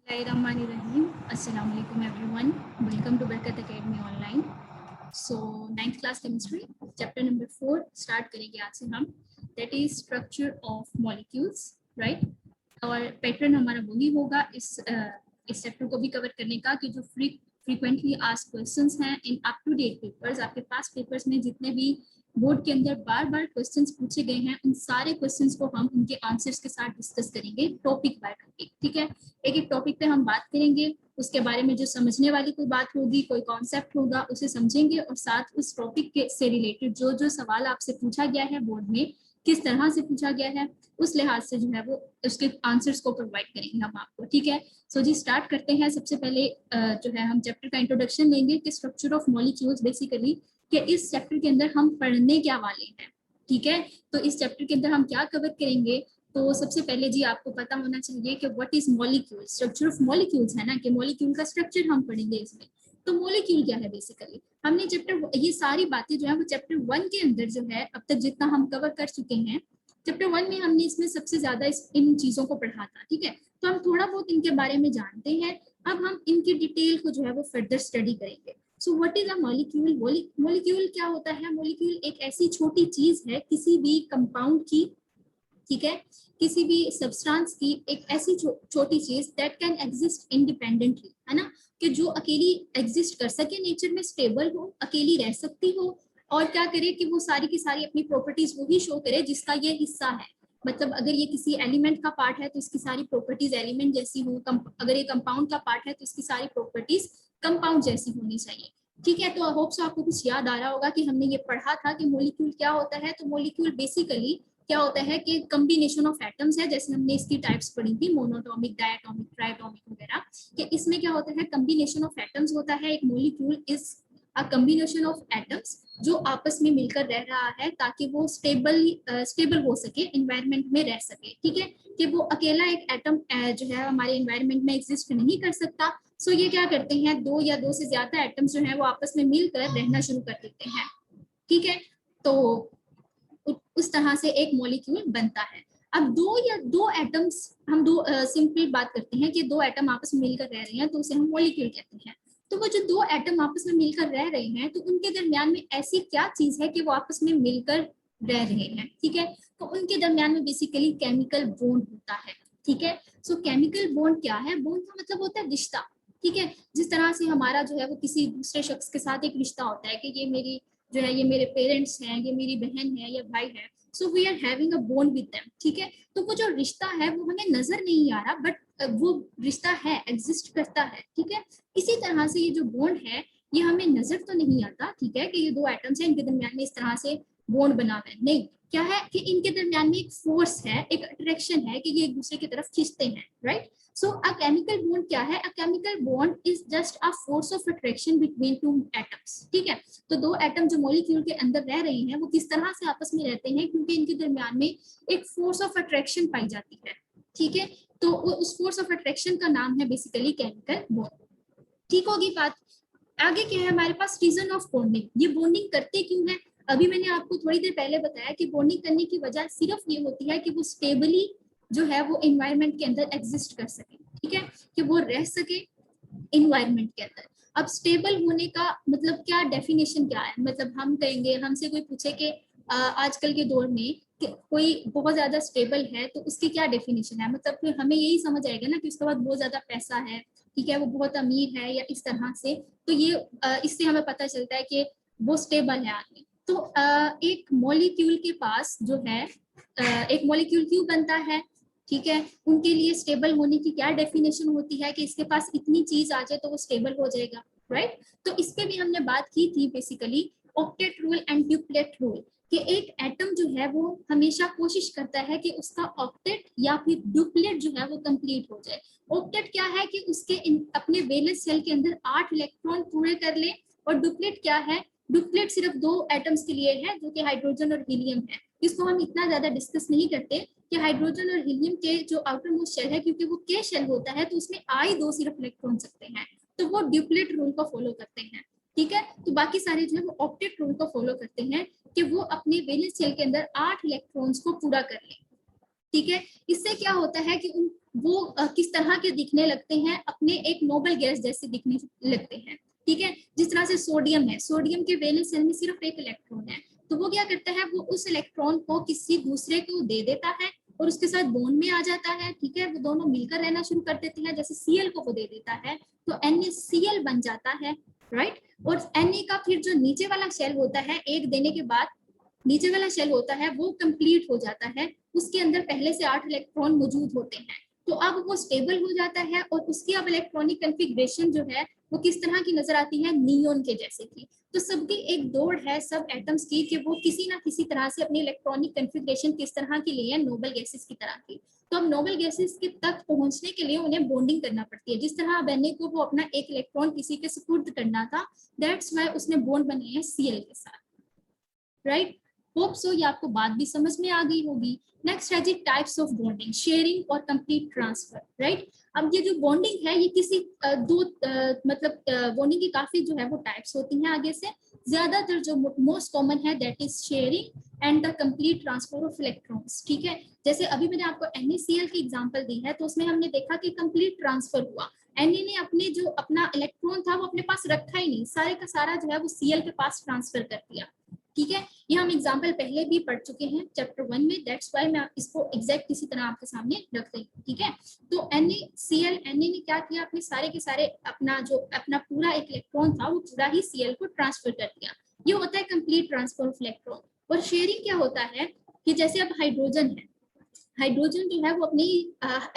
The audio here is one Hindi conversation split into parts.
Bismillahirrahmanirrahim. Assalamu alaikum everyone. Welcome to Barkat Academy Online. So 9th class chemistry chapter number 4 start करेंगे आज से हम. That is structure of molecules, right? और पैटर्न हमारा वही होगा इस चैप्टर को भी कवर करने का कि जो फ्रीक्वेंटली आस्क्ड क्वेश्चंस हैं in up to date papers, आपके पास पेपर्स में जितने भी बोर्ड के अंदर बार बार क्वेश्चंस पूछे गए हैं उन सारे क्वेश्चंस को हम उनके आंसर्स के साथ डिस्कस करेंगे टॉपिक बाय टॉपिक. ठीक है, एक एक टॉपिक पे हम बात करेंगे, उसके बारे में जो समझने वाली कोई बात होगी, कोई कॉन्सेप्ट होगा उसे समझेंगे और साथ उस टॉपिक से रिलेटेड जो जो सवाल आपसे पूछा गया है बोर्ड में किस तरह से पूछा गया है उस लिहाज से जो है वो उसके आंसर्स को प्रोवाइड करेंगे हम आपको. ठीक है, सो जी स्टार्ट करते हैं. सबसे पहले जो है हम चैप्टर का इंट्रोडक्शन लेंगे कि स्ट्रक्चर ऑफ मॉलिक्यूल्स बेसिकली कि इस चैप्टर के अंदर हम पढ़ने क्या वाले हैं. ठीक है, तो इस चैप्टर के अंदर हम क्या कवर करेंगे. तो सबसे पहले जी आपको पता होना चाहिए कि what is molecule. Structure of molecules है ना, कि मॉलिक्यूल का स्ट्रक्चर हम पढ़ेंगे इसमें. तो मॉलिक्यूल क्या है बेसिकली, हमने चैप्टर ये सारी बातें जो है वो चैप्टर 1 के अंदर जो है अब तक जितना हम कवर कर चुके हैं चैप्टर 1 में हमने इसमें सबसे ज्यादा इन चीजों को पढ़ा था. ठीक है, तो हम थोड़ा बहुत इनके बारे में जानते हैं. अब हम इनकी डिटेल को जो है वो फर्दर स्टडी करेंगे. So what is a molecule. Molecule क्या होता है. मॉलिक्यूल एक ऐसी छोटी चीज है किसी भी कंपाउंड की, ठीक है, किसी भी सब्सटेंस की एक ऐसी छोटी चीज दैट कैन एग्जिस्ट इंडिपेंडेंटली, है ना, कि जो अकेली एग्जिस्ट कर सके, नेचर में स्टेबल हो, अकेली रह सकती हो और क्या करे कि वो सारी की सारी अपनी प्रॉपर्टीज वही शो करे जिसका ये हिस्सा है. मतलब अगर ये किसी एलिमेंट का पार्ट है तो इसकी सारी प्रॉपर्टीज एलिमेंट जैसी हो, अगर ये कंपाउंड का पार्ट है तो इसकी सारी प्रॉपर्टीज कंपाउंड जैसी होनी चाहिए. ठीक है, तो आई होप सो आपको कुछ याद आ रहा होगा कि हमने ये पढ़ा था कि मॉलिक्यूल क्या होता है. तो मॉलिक्यूल बेसिकली क्या होता है कि कॉम्बिनेशन ऑफ एटम्स है. जैसे हमने इसकी टाइप्स पढ़ी थी, मोनोटॉमिक, डायटॉमिक, ट्राइटॉमिक वगैरह, कि इसमें क्या होता है कॉम्बिनेशन ऑफ एटम्स होता है. एक molecule is a combination of atoms जो आपस में मिलकर रह रहा है ताकि वो स्टेबल हो सके, एनवायरनमेंट में रह सके. ठीक है, कि वो अकेला एक एटम जो है हमारे एनवायरनमेंट में एग्जिस्ट नहीं कर सकता. सो ये क्या करते हैं, दो या दो से ज्यादा एटम्स जो है वो आपस में मिलकर रहना शुरू कर देते हैं. ठीक है, तो उस तरह से एक मॉलिक्यूल बनता है. अब दो एटम्स, हम दो सिंपल बात करते हैं कि दो एटम आपस में मिलकर रह रहे हैं तो उसे हम मॉलिक्यूल कहते हैं. तो वो जो दो एटम आपस में मिलकर रह रहे हैं तो उनके दरमियान में ऐसी क्या चीज है कि वो आपस में मिलकर रह रहे हैं. ठीक है, तो उनके दरमियान में बेसिकली केमिकल बॉन्ड होता है. ठीक है, सो केमिकल बॉन्ड क्या है. बॉन्ड का मतलब होता है रिश्ता. ठीक है, जिस तरह से हमारा जो है वो किसी दूसरे शख्स के साथ एक रिश्ता होता है कि ये मेरी जो है ये मेरे पेरेंट्स हैं, ये मेरी बहन है या भाई है, so we are having a bond with them. ठीक है, तो वो जो रिश्ता है वो हमें नजर नहीं आ रहा बट वो रिश्ता है, एग्जिस्ट करता है. ठीक है, इसी तरह से ये जो बॉन्ड है ये हमें नजर तो नहीं आता. ठीक है, कि ये दो एटम्स हैं, इनके दरमियान में इस तरह से बॉन्ड बना हुआ है, नहीं. क्या है कि इनके दरमियान में एक फोर्स है, एक अट्रैक्शन है कि ये एक दूसरे की तरफ खींचते हैं. राइट, सो अ केमिकल बॉन्ड क्या है. अ chemical bond is just a force of attraction between two atoms. ठीक है, तो दो एटम जो मॉलिक्यूल के अंदर रह रहे हैं वो किस तरह से आपस में रहते हैं, क्योंकि इनके दरमियान में एक फोर्स ऑफ अट्रैक्शन पाई जाती है. ठीक है, तो उस फोर्स ऑफ अट्रैक्शन का नाम है बेसिकली केमिकल बॉन्ड. ठीक होगी बात. आगे क्या है हमारे पास, रीजन ऑफ बॉन्डिंग. ये बॉन्डिंग करते क्यों है. अभी मैंने आपको थोड़ी देर पहले बताया कि बॉन्डिंग करने की वजह सिर्फ ये होती है कि वो स्टेबली जो है वो एनवायरनमेंट के अंदर एग्जिस्ट कर सके. ठीक है, कि वो रह सके एनवायरनमेंट के अंदर. अब स्टेबल होने का मतलब क्या, डेफिनेशन क्या है. मतलब हम कहेंगे, हमसे कोई पूछे कि आजकल के दौर में कि कोई बहुत ज्यादा स्टेबल है तो उसकी क्या डेफिनेशन है, मतलब फिर हमें यही समझ आएगा ना कि उसके बाद बहुत ज्यादा पैसा है, ठीक है, वो बहुत अमीर है या इस तरह से. तो ये इससे हमें पता चलता है कि वो स्टेबल है आदमी. तो एक मॉलिक्यूल के पास जो है एक मॉलिक्यूल क्यों बनता है, ठीक है, उनके लिए स्टेबल होने की क्या डेफिनेशन होती है कि इसके पास इतनी चीज आ जाए तो वो स्टेबल हो जाएगा. राइट, तो इस पे भी हमने बात की थी basically octet rule and duplet rule, कि एक एटम जो है वो हमेशा कोशिश करता है कि उसका ऑक्टेट या फिर ड्यूप्लेट जो है वो कंप्लीट हो जाए. ऑक्टेट क्या है कि उसके अपने वैलेंस शेल के अंदर 8 इलेक्ट्रॉन पूरे कर ले, और डुप्लेट क्या है, डुप्लेट सिर्फ दो एटम्स के लिए है जो कि हाइड्रोजन और हीलियम है. इसको हम इतना ज्यादा डिस्कस नहीं करते कि हाइड्रोजन और हीलियम के जो आउटर मोस्ट शेल है, क्योंकि वो के शेल होता है तो उसमें आई दो सिर्फ इलेक्ट्रॉन सकते हैं, तो वो ड्यूप्लेट रूल को फॉलो करते हैं. ठीक है, तो बाकी सारे जो है वो ऑक्टेट रूल को फॉलो करते हैं कि वो अपने वैलेंस शेल के अंदर 8 इलेक्ट्रॉन्स को पूरा कर ले. ठीक है, इससे क्या होता है कि वो किस तरह के दिखने लगते हैं, अपने एक नोबल गैस जैसे दिखने लगते हैं, ठीक है। जिस तरह से सोडियम है, सोडियम के वैलेंस शेल में सिर्फ एक इलेक्ट्रॉन है, तो वो क्या करता है, वो उस इलेक्ट्रॉन को किसी दूसरे को दे देता है और उसके साथ बॉन्ड में आ जाता है, ठीक है। वो दोनों मिलकर रहना शुरू कर देते हैं, जैसे Cl को वो दे देता है तो NaCl बन जाता है, राइट। और Na का फिर जो नीचे वाला शेल होता है, एक देने के बाद नीचे वाला शेल होता है वो कंप्लीट हो जाता है, उसके अंदर पहले से 8 इलेक्ट्रॉन मौजूद होते हैं, तो अब वो स्टेबल हो जाता है और उसकी अब इलेक्ट्रॉनिक कॉन्फ़िगरेशन जो है वो किस तरह की नजर आती है, नियोन के जैसे की। तो सबकी एक दौड़ है सब एटम्स की कि वो किसी ना किसी तरह से अपनी इलेक्ट्रॉनिक कॉन्फ़िगरेशन किस तरह की लिए है, नोबल गैसेस की तरह की। तो अब नोबल गैसेस के तक पहुंचने के लिए उन्हें बॉन्डिंग करना पड़ती है, जिस तरह बनने को वो अपना एक इलेक्ट्रॉन किसी के सुपुर्द करना था, दैट्स वाई उसने बॉन्ड बनाए हैं Cl के साथ, राइट। होप सो ये आपको बात भी समझ में आ गई होगी। नेक्स्ट है जी टाइप्स ऑफ बॉन्डिंग, शेयरिंग और कंप्लीट ट्रांसफर, राइट। अब ये जो बॉन्डिंग है ये किसी मतलब बॉन्डिंग की काफी जो है वो टाइप्स होती हैं आगे से। ज्यादातर जो मोस्ट कॉमन है that is sharing and the complete transfer of electrons, ठीक है। जैसे अभी मैंने आपको NaCl की एग्जांपल दी है, तो उसमें हमने देखा कि कंप्लीट ट्रांसफर हुआ, Na ने अपने जो अपना इलेक्ट्रॉन था वो अपने पास रखा ही नहीं, सारे का सारा जो है वो Cl के पास ट्रांसफर कर दिया, ठीक है। ये हम एग्जाम्पल पहले भी पढ़ चुके हैं चैप्टर 1 में, दैट्स व्हाई मैं इसको एग्जैक्ट इसी तरह आपके सामने रख रही हूँ, ठीक है। तो NaCl, Na ने क्या किया, अपने सारे के सारे अपना पूरा एक इलेक्ट्रॉन था वो पूरा ही Cl को ट्रांसफर कर दिया। ये होता है कंप्लीट ट्रांसफर ऑफ इलेक्ट्रॉन। और शेयरिंग क्या होता है कि जैसे अब हाइड्रोजन है, हाइड्रोजन जो है वो अपनी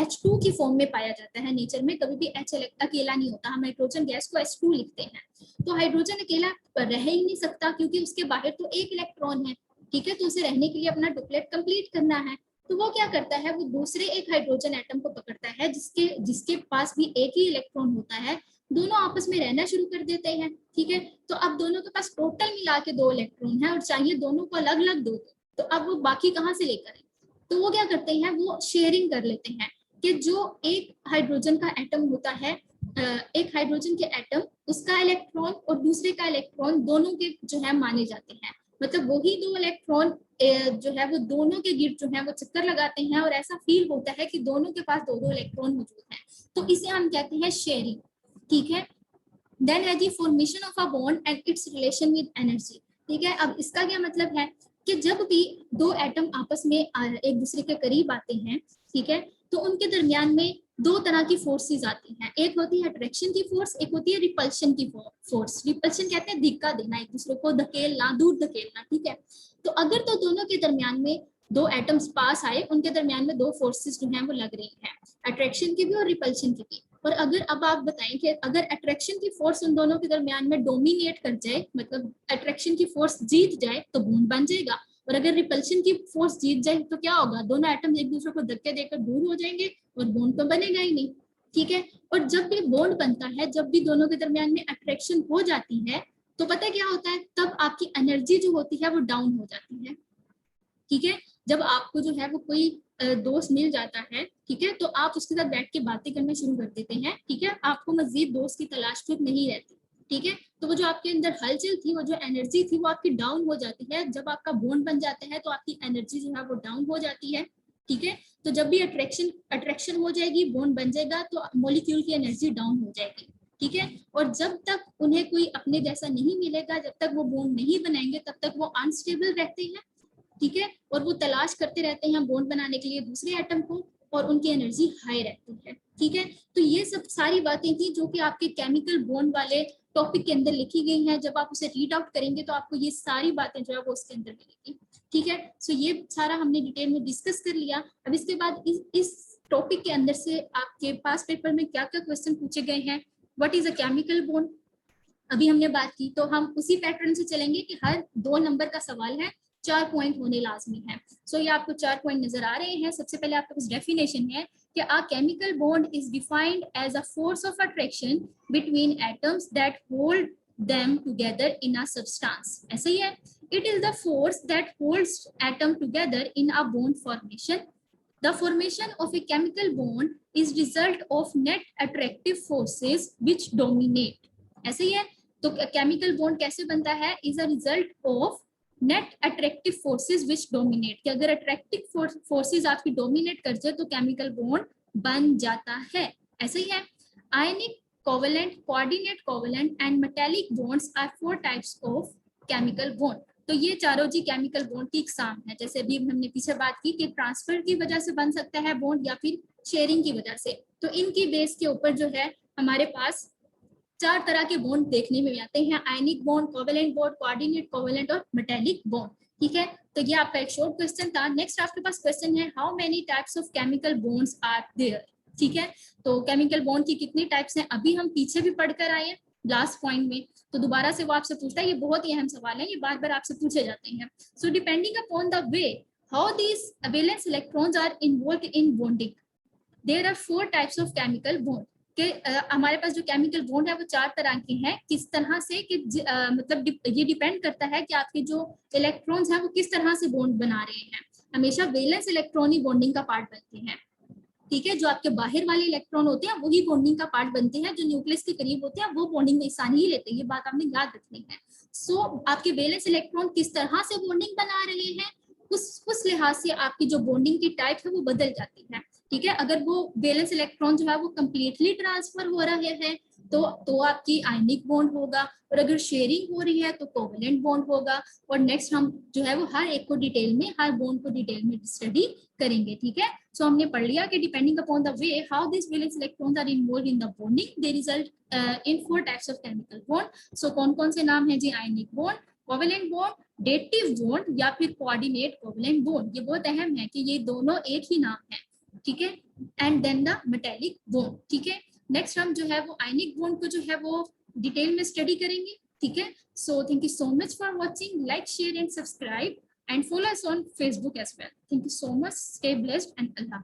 H2 की फॉर्म में पाया जाता है नेचर में, कभी भी H अकेला नहीं होता, हम हाइड्रोजन गैस को H2 लिखते हैं। तो हाइड्रोजन अकेला रह ही नहीं सकता क्योंकि उसके बाहर तो एक इलेक्ट्रॉन है, ठीक है। तो उसे रहने के लिए अपना डुप्लेट कंप्लीट करना है, तो वो क्या करता है, वो दूसरे एक हाइड्रोजन एटम को पकड़ता है जिसके पास भी एक ही इलेक्ट्रॉन होता है, दोनों आपस में रहना शुरू कर देते हैं, ठीक है। तो अब दोनों के पास टोटल मिला के 2 इलेक्ट्रॉन है और चाहिए दोनों को अलग अलग दो, तो अब वो बाकी कहाँ से लेकर, तो वो क्या करते हैं, वो शेयरिंग कर लेते हैं कि जो एक हाइड्रोजन का एटम होता है, एक हाइड्रोजन के एटम, उसका इलेक्ट्रॉन और दूसरे का इलेक्ट्रॉन दोनों के जो है माने जाते हैं, मतलब वही 2 इलेक्ट्रॉन जो है वो दोनों के गिर्द जो है वो चक्कर लगाते हैं और ऐसा फील होता है कि दोनों के पास 2-2 इलेक्ट्रॉन मौजूद हैं, तो इसे हम कहते हैं शेयरिंग, ठीक है। देन है दी formation of a bond and it's relation with energy, ठीक है। अब इसका क्या मतलब है कि जब भी 2 एटम आपस में एक दूसरे के करीब आते हैं, ठीक है, तो उनके दरमियान में 2 तरह की फोर्सेस आती हैं, एक होती है अट्रैक्शन की फोर्स, एक होती है रिपल्शन की फोर्स। रिपल्शन कहते हैं धक्का देना, एक दूसरे को धकेलना, दूर धकेलना, ठीक है। तो अगर तो दोनों के दरमियान में 2 एटम्स पास आए, उनके दरमियान में 2 फोर्सेस जो हैं वो लग रही हैं, अट्रैक्शन की भी और रिपल्शन की भी। और अगर अब आप बताएं कि अगर अट्रैक्शन की फोर्स उन दोनों के दरमियान में डोमिनेट कर जाए, मतलब अट्रैक्शन की फोर्स जीत जाए, तो बॉन्ड बन जाएगा। और अगर रिपल्शन की फोर्स जीत जाए तो क्या होगा, दोनों एटम एक दूसरे को धक्के देकर दूर हो जाएंगे और बॉन्ड तो बनेगा ही नहीं, ठीक है। और जब भी बॉन्ड बनता है, जब भी दोनों के दरमियान में अट्रैक्शन हो जाती है, तो पता है क्या होता है, तब आपकी एनर्जी जो होती है वो डाउन हो जाती है, ठीक है। जब आपको जो है वो कोई दोस्त मिल जाता है, ठीक है, तो आप उसके साथ बैठ के बातें करना शुरू कर देते हैं, ठीक है, आपको मजीद दोस्त की तलाश फिर नहीं रहती, ठीक है। तो वो जो आपके अंदर हलचल थी, वो जो एनर्जी थी, वो आपकी डाउन हो जाती है। जब आपका बॉन्ड बन जाता है तो आपकी एनर्जी जो है वो डाउन हो जाती है, ठीक है। तो जब भी अट्रैक्शन हो जाएगी, बॉन्ड बन जाएगा, तो मॉलिक्यूल की एनर्जी डाउन हो जाएगी, ठीक है। और जब तक उन्हें कोई अपने जैसा नहीं मिलेगा, जब तक वो बॉन्ड नहीं बनाएंगे, तब तक वो अनस्टेबल रहते हैं, ठीक है। और वो तलाश करते रहते हैं बॉन्ड बनाने के लिए दूसरे एटम को, और उनकी एनर्जी हाई रहती है, ठीक है। तो ये सब सारी बातें थी जो कि आपके केमिकल बॉन्ड वाले टॉपिक के अंदर लिखी गई हैं। जब आप उसे रीड आउट करेंगे तो आपको ये सारी बातें जो है वो उसके अंदर मिलेगी, ठीक है। सो ये सारा हमने डिटेल में डिस्कस कर लिया। अब इसके बाद इस टॉपिक के अंदर से आपके पास पेपर में क्या क्या क्वेश्चन पूछे गए हैं, what is a chemical bond, अभी हमने बात की, तो हम उसी पैटर्न से चलेंगे कि हर 2 नंबर का सवाल है, 4 पॉइंट होने लाजमी है। सो ये आपको 4 पॉइंट नजर आ रहे हैं। सबसे पहले आपके पास डेफिनेशन है कि a chemical bond is defined as a force of attraction between atoms that hold them together in a substance, ऐसा ही है। It is the force that holds atom together in a bond formation. The formation of a chemical bond is result of net attractive forces which dominate, ऐसा ही है। तो केमिकल बॉन्ड कैसे बनता है, is a result of net attractive forces which dominate, कि अगर अट्रैक्टिव फोर्सेस आपकी डोमिनेट कर जाए तो केमिकल बॉन्ड बन जाता है, ऐसा ही है। Ionic covalent, coordinate covalent and metallic bonds are 4 types of chemical bond. तो ये चारों जी केमिकल बॉन्ड की एग्जाम है। जैसे अभी हमने पीछे बात की कि ट्रांसफर की वजह से बन सकता है बॉन्ड या फिर शेयरिंग की वजह से, तो इनकी बेस के ऊपर जो है हमारे पास 4 तरह के बॉन्ड देखने में आते हैं, आयनिक bond, covalent bond, coordinate covalent और मेटेलिक बॉन्ड। ठीक है, तो ये आपका एक शॉर्ट क्वेश्चन था। नेक्स्ट आपके पास क्वेश्चन है, how many types of chemical bonds are there. ठीक है, तो केमिकल बॉन्ड की कितनी टाइप्स हैं अभी हम पीछे भी पढ़कर आए हैं लास्ट पॉइंट में, तो दोबारा से वो आपसे पूछता है। ये बहुत ही अहम सवाल है, ये बार बार आपसे पूछे जाते हैं। So depending upon the way how these valence electrons are involved in bonding, there are 4 types of chemical bond. के हमारे पास जो केमिकल बॉन्ड है वो 4 तरह के हैं। किस तरह से कि मतलब ये डिपेंड करता है कि आपके जो इलेक्ट्रॉन्स हैं वो किस तरह से बॉन्ड बना रहे हैं। हमेशा वैलेंस इलेक्ट्रॉन ही बॉन्डिंग का पार्ट बनते हैं। ठीक है, जो आपके बाहर वाले इलेक्ट्रॉन होते हैं वही बॉन्डिंग का पार्ट बनते हैं, जो न्यूक्लियस के करीब होते हैं वो बॉन्डिंग में हिस्सा नहीं लेते। ये बात आपने याद रखनी है। सो आपके वैलेंस इलेक्ट्रॉन किस तरह से बॉन्डिंग बना रहे हैं उस लिहाज से आपकी जो बॉन्डिंग की टाइप है वो बदल जाती है। ठीक है, अगर वो वैलेंस इलेक्ट्रॉन जो है वो कंप्लीटली ट्रांसफर हो रहे हैं तो आपकी आयनिक बॉन्ड होगा, और अगर शेयरिंग हो रही है तो कोवेलेंट बॉन्ड होगा। और नेक्स्ट हम जो है वो हर एक को डिटेल में, हर बॉन्ड को डिटेल में स्टडी करेंगे। ठीक है, सो हमने पढ़ लिया कि depending upon the way how this valence electrons are involved in the bonding they result in 4 types of chemical bond. So कौन कौन से नाम है जी, ionic bond, covalent bond, dative bond या फिर कोऑर्डिनेट कोवेलेंट बॉन्ड। ये बहुत अहम है कि ये दोनों एक ही नाम है। ठीक है, and then the metallic bond. ठीक है, नेक्स्ट हम जो है वो आयनिक बॉन्ड को जो है वो डिटेल में स्टडी करेंगे। ठीक है, so thank you so much for watching, like share and subscribe and follow us on Facebook as well. Thank you so much. Stay blessed and Allah.